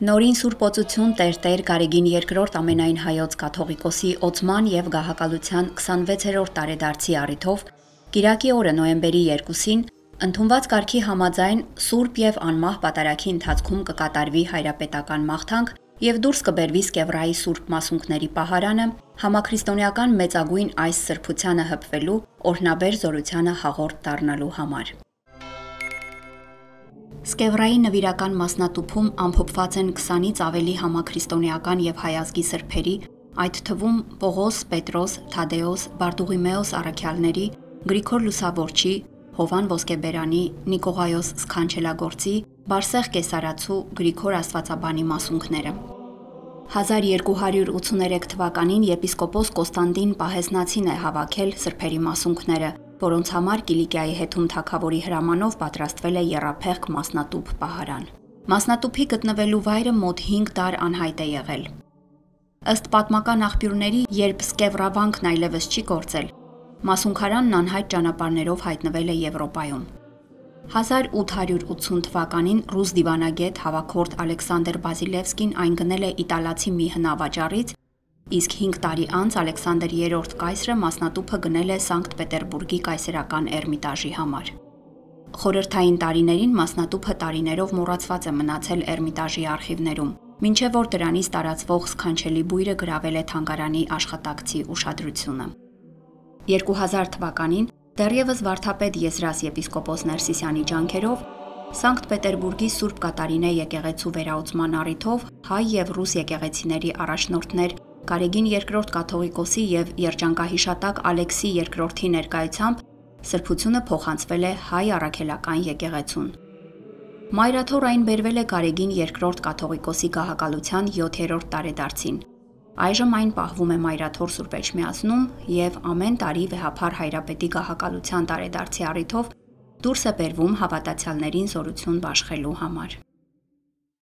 Նորին Սուրբոցություն Տեր Գարեգին II ամենայն հայոց կաթողիկոսի օծման եւ գահակալության 26-րդ տարեդարձի առիթով Կիրակի օրը նոյեմբերի 2-ին ընդունված կարգի համաձայն Սուրբ եւ անմահ պատարագի ընթացքում կկատարվի հայրապետական մաղթանք եւ դուրս կբերվի Սկևրայի Սուրբ Մասունքների պահարանը համաքրիստոնեական մեծագույն այս սրբությանը հպվելու օրհնաբեր զորությանը հաղորդ դառնալու համար։ Սկևրայի նվիրական մասնատուփում ամփոփված են 20-ից ավելի համաքրիստոնեական եւ հայազգի սրբերի, այդ թվում Պողոս, Պետրոս, Թադեոս, Բարտուղիմեոս առաքյալների, Գրիգոր Լուսավորչի, Հովան Ոսկեբերանի, Նիկողայոս Սքանչելագործի, Բարսեղ Կեսարացու, Գրիգոր Աստվածաբանի մասունքները։ 1283 թվականին եպիսկոպոս Կոստանդին Պահեզնացին է հավաքել սրբերի մասունքները, որոնց համար Կիլիկիայի հետում թագավորի հրամանով պատրաստվել է եռափեղկ մասնատուփ պահարան։ Մասնատուփի գտնվելու վայրը մոտ 5 դար անհայտ է եղել։ Ըստ պատմական աղբյուրների, երբ Սկևրավանքն այլևս չի գործել, մասունքարանն անհայտ ճանապարհներով հայտնվել է Եվրոպայում։ 1880 թվականին ռուս դիվանագետ հավաքորդ Ալեքսանդր Բազիլևսկին այն գնել է իտալացի մի հնավաճառից, իսկ 5 տարի անց Ալեքսանդր III կայսրը մասնատուփը գնել է Սանկտ Պետերբուրգի կայսերական Էրմիտաժի համար։ Խորհրդային տարիներին մասնատուփը տարիներով մոռացված է մնացել Էրմիտաժի արխիվներում, մինչև որ դրանից տարածվող սքանչելի բույրը գրավել է թանգարանի աշխատակցի ուշադրությունը։ 2000 թվականին դեռևս վարդապետ Եզրաս եպիսկոպոս Ներսիսյանի ջանքերով Սանկտ Պետերբուրգի Սուրբ Կատարինե եկեղեցու վերահսկման առիթով հայ եւ ռուս եկեղեցիների առաջնորդներ Գարեգին II կաթողիկոսի եւ երջանկահիշատակ Ալեքսի II-ի ներկայությամբ սրբությունը փոխանցվել է հայ առաքելական եկեղեցուն։ Մայրաթոր այն բերվել է Գարեգին II կաթողիկոսի գահակալության 7-րդ տարեդարձին։ Այժմ այն պահվում է Մայրաթոր Սուրբ Էջմիածնում եւ ամեն տարի վեհափառ հայրապետի գահակալության տարեդարձի առիթով դուրս է բերվում հավատացյալներին զորություն բաշխելու համար։